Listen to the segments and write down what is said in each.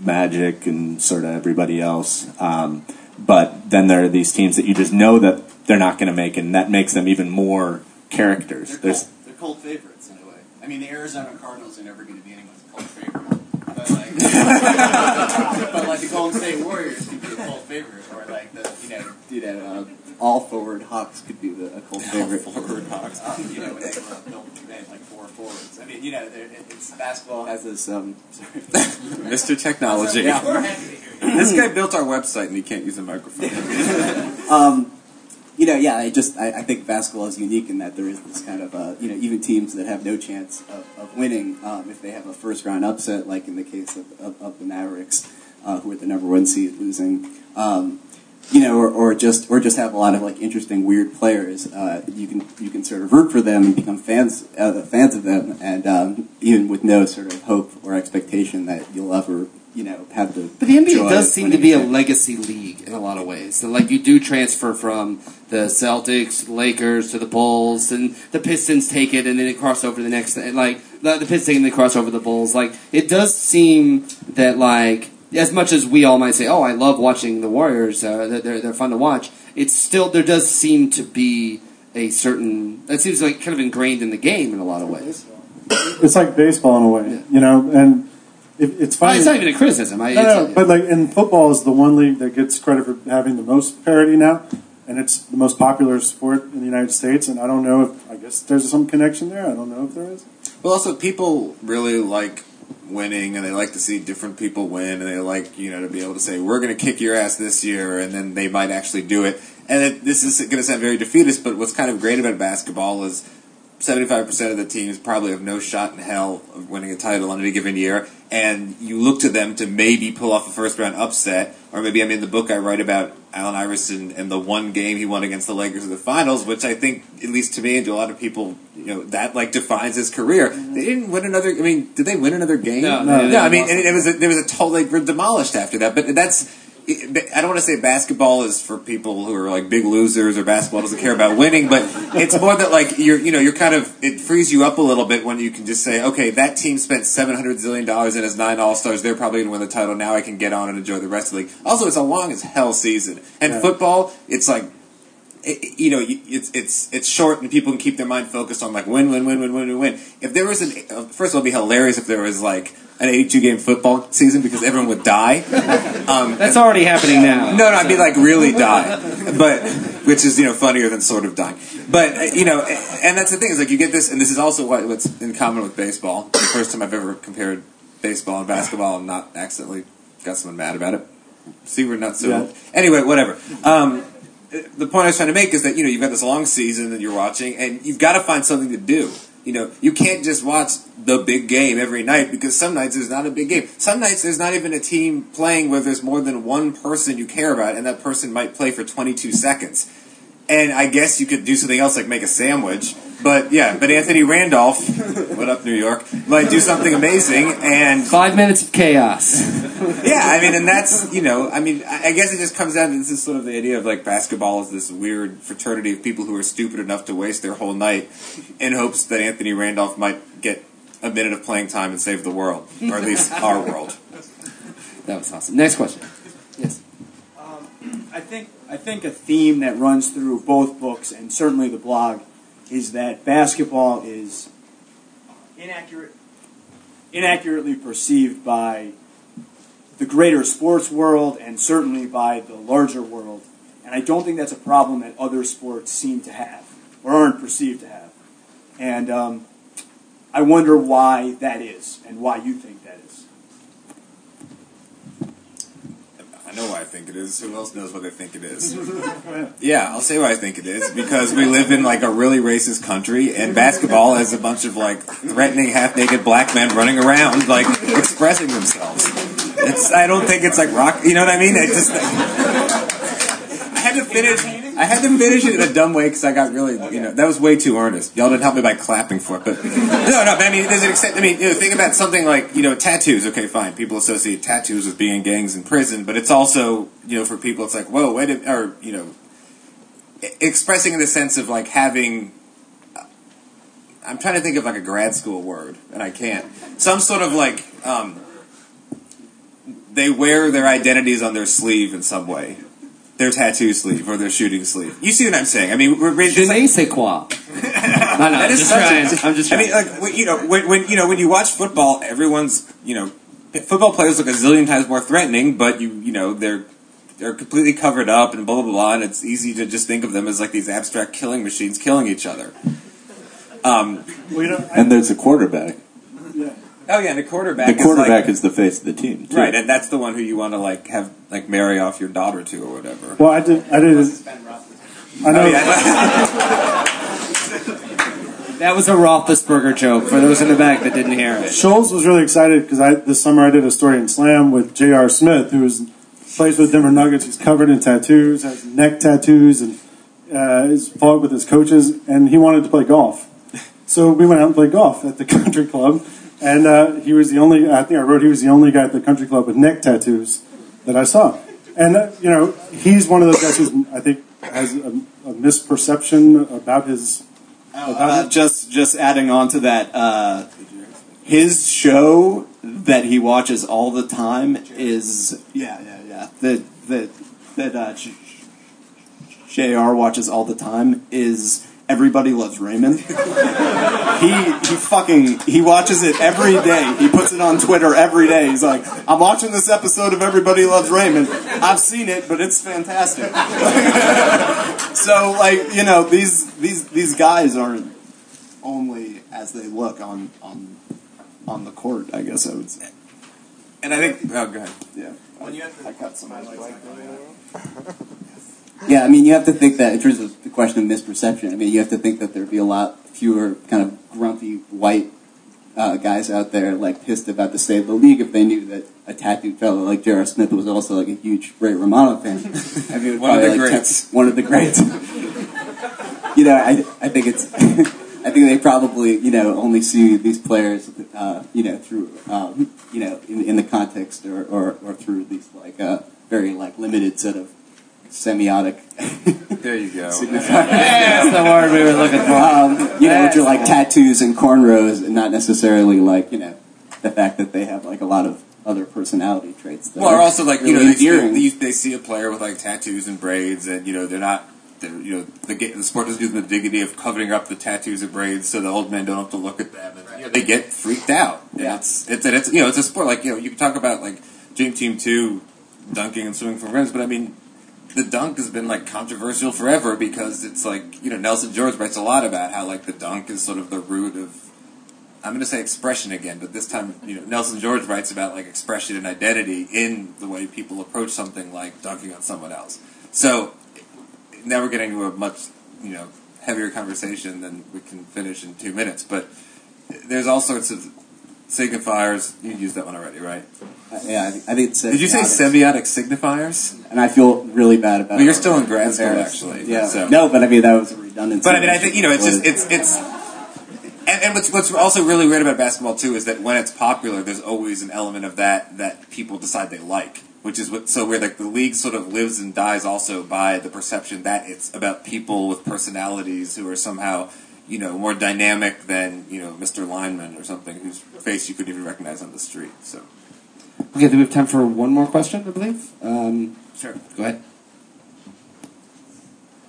Magic and sort of everybody else. But then there are these teams that you just know that they're not going to make, and that makes them even more characters. They're cult favorites in a way. I mean, the Arizona Cardinals are never going to be anyone's cult favorite. But like the Golden State Warriors could be a cult favorite, or like the all forward Hawks could be a cult favorite. All forward Hawks. When they were built like 4 forwards. I mean, it's basketball has this. Mr. Technology. This guy built our website and he can't use a microphone. I think basketball is unique in that there is this kind of, even teams that have no chance of winning, if they have a first-round upset, like in the case of the Mavericks, who are the ¡1 seed losing, or just have a lot of like interesting, weird players. You can sort of root for them and become fans of them, and even with no sort of hope or expectation that you'll ever. Have the. But the NBA does seem to be a legacy league in a lot of ways. So, like, you do transfer from the Celtics, Lakers to the Bulls, and the Pistons take it, and then it cross over to the next. Like the Pistons take it and they cross over the Bulls. Like, it does seem that, like, as much as we all might say, "Oh, I love watching the Warriors. They're fun to watch." It's still there does seem to be a certain that seems like kind of ingrained in the game in a lot of ways. It's like baseball in a way, and. It's funny. It's not even a criticism. But like in football is the one league that gets credit for having the most parity now, and it's the most popular sport in the United States. And I don't know I guess there's some connection there. I don't know if there is. Well, also people really like winning, and they like to see different people win, and they like to be able to say we're going to kick your ass this year, and then they might actually do it. And this is going to sound very defeatist, but what's kind of great about basketball is 75% of the teams probably have no shot in hell of winning a title on any given year, and you look to them to maybe pull off a first-round upset, or maybe in the book I write about Allen Iverson and the one game he won against the Lakers in the finals, which I think, at least to me and to a lot of people, that defines his career. They didn't win another. I mean, did they win another game? No. I mean, there was a total. They were demolished after that. But that's. I don't want to say basketball is for people who are like big losers, or basketball doesn't care about winning, but it's more that like you're kind of, it frees you up a little bit when you can just say, okay, that team spent $700 zillion and has 9 All-Stars, they're probably going to win the title, now I can get on and enjoy the rest of the league. Also, it's a long as hell season. And football, it's like, it's short and people can keep their mind focused on like win. If there was first of all, it'd be hilarious if there was like an 82-game football season because everyone would die. That's already happening now. No, I'd be like really die, but which is funnier than sort of dying. But and that's the thing is like you get this, and this is also what's in common with baseball. The first time I've ever compared baseball and basketball, and not accidentally got someone mad about it. See, we're not so. Anyway, whatever. The point I was trying to make is that you've got this long season that you're watching, and you've got to find something to do. You can't just watch the big game every night because some nights there's not a big game. Some nights there's not even a team playing where there's more than one person you care about, and that person might play for 22 seconds. And I guess you could do something else like make a sandwich. But Anthony Randolph, what up New York, might do something amazing and 5 minutes of chaos. Yeah, I mean, and that's, I guess it just comes down to this is sort of the idea of like basketball is this weird fraternity of people who are stupid enough to waste their whole night in hopes that Anthony Randolph might get a minute of playing time and save the world, or at least our world. That was awesome. Next question. Yes. I think a theme that runs through both books and certainly the blog is that basketball is inaccurately perceived by the greater sports world and certainly by the larger world. And I don't think that's a problem that other sports seem to have or aren't perceived to have. And I wonder why that is and why you think that is. I know why I think it is. Who else knows what they think it is? Yeah, I'll say why I think it is. Because we live in like a really racist country, and basketball has a bunch of like threatening half-naked black men running around, like expressing themselves. I don't think it's like rock. You know what I mean? I had to finish it in a dumb way because I got really, that was way too earnest. Y'all didn't help me by clapping for it, but but I mean, there's an extent. I mean, think about something like, tattoos. Okay, fine. People associate tattoos with being in gangs in prison, but it's also, for people, it's like, whoa, wait a minute, or expressing in the sense of like having. I'm trying to think of like a grad school word, and I can't. Some sort of like. they wear their identities on their sleeve in some way. Their tattoo sleeve or their shooting sleeve. You see what I'm saying? I mean, Je ne sais quoi. No, I'm just trying. I'm just trying. I mean, like, when you watch football, everyone's, football players look a zillion times more threatening, but they're completely covered up and blah blah blah, and it's easy to just think of them as like these abstract killing machines killing each other. And there's a quarterback. Yeah. Oh yeah, and the quarterback. The quarterback is the face of the team, too. Right? And that's the one who you want to have marry off your daughter to or whatever. Well, I did. I know. That was a Roethlisberger joke for those in the back that didn't hear it. Scholes was really excited because this summer I did a story in Slam with J.R. Smith, who plays with Denver Nuggets. He's covered in tattoos, has neck tattoos, and is fought with his coaches, and he wanted to play golf. So we went out and played golf at the country club, and he was the only, I think I wrote he was the only guy at the country club with neck tattoos that I saw. And, he's one of those guys who I think has a misperception about his... Just adding on to that, his show that he watches all the time is that JR watches all the time is Everybody Loves Raymond. he watches it every day. He puts it on Twitter every day. He's like, I'm watching this episode of Everybody Loves Raymond. I've seen it, but it's fantastic. So these guys aren't only as they look on the court, I guess I would say. And I think go ahead. Yeah. I cut some Yeah, I mean, you have to think that in terms of the question of misperception, I mean, you have to think that there'd be a lot fewer kind of grumpy white guys out there, pissed about the state of the league if they knew that a tattooed fellow like J.R. Smith was also, a huge Ray Romano fan. I mean, one of the greats. One of the greats. I think it's... I think they probably, only see these players, through, in the context or through these, very, limited set of semiotic. There you go. That's the word we were looking for. Which are tattoos and cornrows, and not necessarily the fact that they have a lot of other personality traits. That or also really they see a player with tattoos and braids, and they're not. The sport doesn't give them the dignity of covering up the tattoos and braids, so the old men don't have to look at them, and they get freaked out. Yeah. It's a sport you can talk about Dream Team 2 dunking and swimming from rims, but I mean. The dunk has been controversial forever because it's Nelson George writes a lot about how the dunk is sort of the root of, I'm going to say expression again, but this time Nelson George writes about expression and identity in the way people approach something like dunking on someone else. So now we're getting to a much heavier conversation than we can finish in 2 minutes, but there's all sorts of signifiers. You used that one already, right? I think it's... Did you say semiotic signifiers? And I feel really bad about it. Well, you're still in grad school, actually. Yeah. So. No, but I mean, that was a redundancy. But I mean, I think, it's... And what's also really weird about basketball, too, is that when it's popular, there's always an element of that people decide they like. Which is where the league sort of lives and dies also by the perception that it's about people with personalities who are somehow... more dynamic than, Mr. Lineman or something whose face you couldn't even recognize on the street. So, okay, then we have time for one more question, I believe. Sure. Go ahead.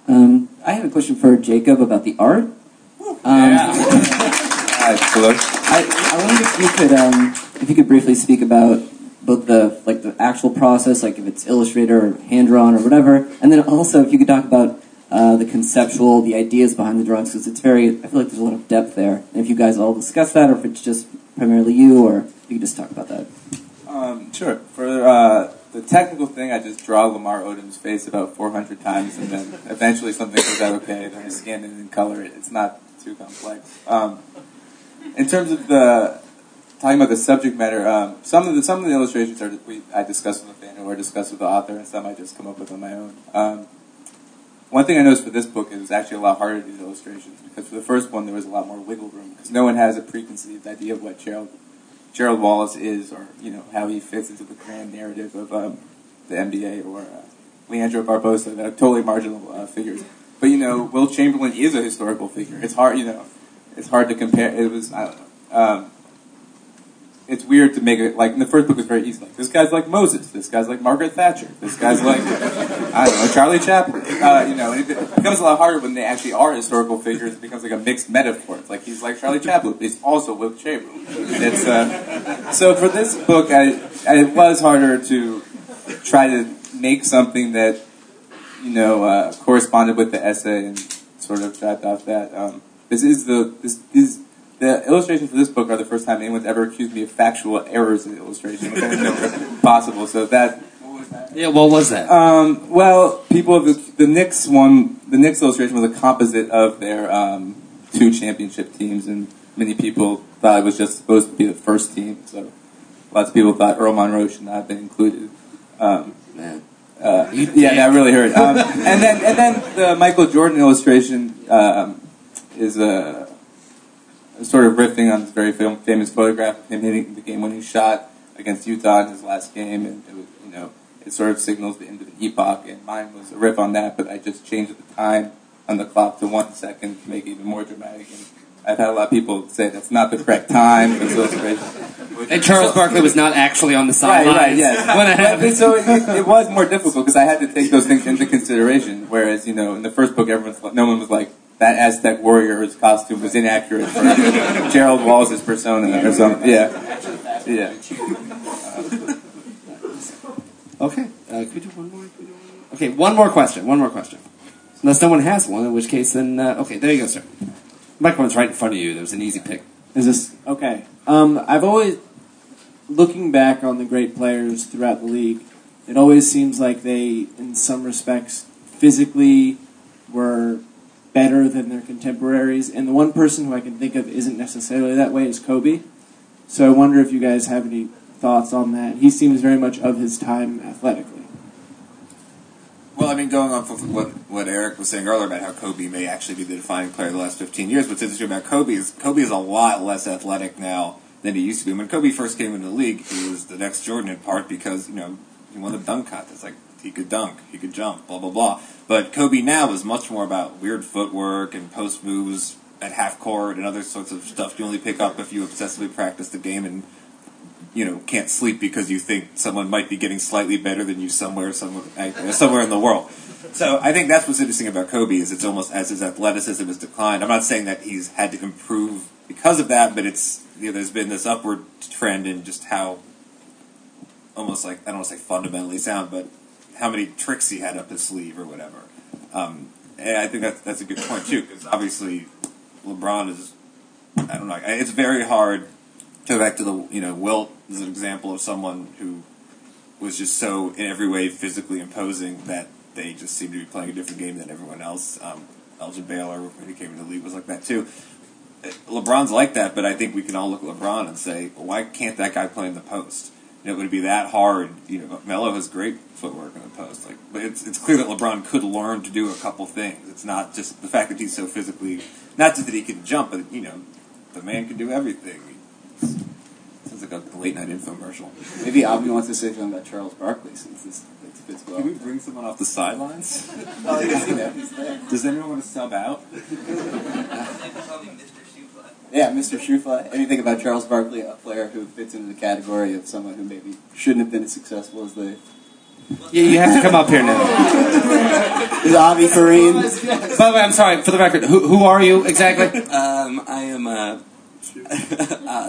I have a question for Jacob about the art. Hello. I wondered if you could briefly speak about both the actual process, if it's Illustrator or hand drawn or whatever, and then also if you could talk about the conceptual, the ideas behind the drawings, because I feel like there's a lot of depth there. And if you guys all discuss that, or if it's just primarily you, or you can just talk about that. Sure. For the technical thing, I just draw Lamar Odom's face about 400 times, and then eventually something comes out okay, then I scan it and color it. It's not too complex. In terms of talking about the subject matter, some of the illustrations I discussed with the fan or discussed with the author, and some I just come up with on my own. One thing I noticed for this book is it was actually a lot harder to do illustrations, because for the first one there was a lot more wiggle room, because no one has a preconceived idea of what Gerald Wallace is, or how he fits into the grand narrative of the NBA, or Leandro Barbosa, they're totally marginal figures. But Will Chamberlain is a historical figure. It's hard, it's hard to compare. It was, I don't know. it's weird to make it like in the first book it was very easy. Like this guy's like Moses, this guy's like Margaret Thatcher, this guy's like I don't know Charlie Chaplin. And it becomes a lot harder when they actually are historical figures. It becomes like a mixed metaphor. It's like he's like Charlie Chaplin, but he's also Will Chamberlain. It's so for this book, it was harder to try to make something that corresponded with the essay and sort of trapped off that. The illustrations for this book are the first time anyone's ever accused me of factual errors in the illustration, which I didn't know was possible. So that. What was that? Yeah, what was that? Well, people of the Knicks one. The Knicks illustration was a composite of their 2 championship teams, and many people thought it was just supposed to be the first team. So lots of people thought Earl Monroe should not have been included. Man. That really hurt. And then the Michael Jordan illustration is a sort of riffing on this very famous photograph of him hitting the game-winning shot against Utah in his last game, and it was, it sort of signals the end of an epoch. And mine was a riff on that, but I just changed the time on the clock to 1 second to make it even more dramatic. And I've had a lot of people say that's not the correct time for this illustration. And Charles Barkley was not actually on the sidelines. Right, yes. So it was more difficult because I had to take those things into consideration. Whereas, in the first book, no one was like, that Aztec warrior's costume was inaccurate for Gerald Wallace's persona or something. Yeah. Okay. Could we do one more? Okay, one more question. Unless no one has one, in which case then... okay, there you go, sir. Microphone's right in front of you. There was an easy pick. Is this... Okay. I've always... Looking back on the great players throughout the league, it always seems like they, in some respects, physically were better than their contemporaries. And the one person who I can think of isn't necessarily that way is Kobe. So I wonder if you guys have any thoughts on that. He seems very much of his time athletically. Well, going on from what Eric was saying earlier about how Kobe may actually be the defining player of the last 15 years, what's interesting about Kobe is a lot less athletic now than he used to be. When Kobe first came into the league, he was the next Jordan in part because, he won the dunk contest. Like, he could dunk, he could jump, blah, blah, blah. But Kobe now is much more about weird footwork and post moves at half court and other sorts of stuff you only pick up if you obsessively practice the game and, can't sleep because you think someone might be getting slightly better than you somewhere in the world. So I think that's what's interesting about Kobe is it's almost as his athleticism has declined. I'm not saying that he's had to improve because of that, but it's there's been this upward trend in just how almost like I don't want to say fundamentally sound, but how many tricks he had up his sleeve or whatever. And I think that's a good point too, because obviously LeBron is I don't know. It's very hard to go back to the Wilt is an example of someone who was just so in every way physically imposing that they just seemed to be playing a different game than everyone else. Elgin Baylor, when he came into the league, was like that too. LeBron's like that, but I think we can all look at LeBron and say, well, why can't that guy play in the post? Would it be that hard? Melo has great footwork in the post. But it's clear that LeBron could learn to do a couple things. It's not just the fact that he's so physically, not just that he can jump, but the man can do everything. Sounds like a late night infomercial. Maybe Avi wants to say something about Charles Barkley since this fits well. Can we bring someone off the sidelines? Oh, he's there. Does anyone want to sub out? Yeah, Mr. Shoefly. Anything about Charles Barkley, a player who fits into the category of someone who maybe shouldn't have been as successful as they... Yeah, you have to come up here now. Is Avi Kareem? By the way, I'm sorry, for the record, who are you exactly? I am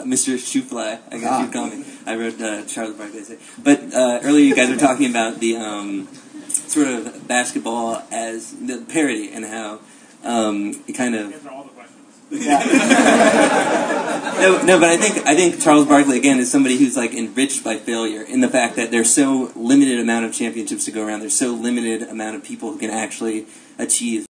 Mr. Shoefly, I guess you'd call me. I wrote Charles Barkley. But earlier you guys were talking about the sort of basketball as the parody and how it kind of... Answer all the questions. Yeah. no, but I think Charles Barkley again is somebody who's like enriched by failure in the fact that there's so limited amount of championships to go around. There's so limited amount of people who can actually achieve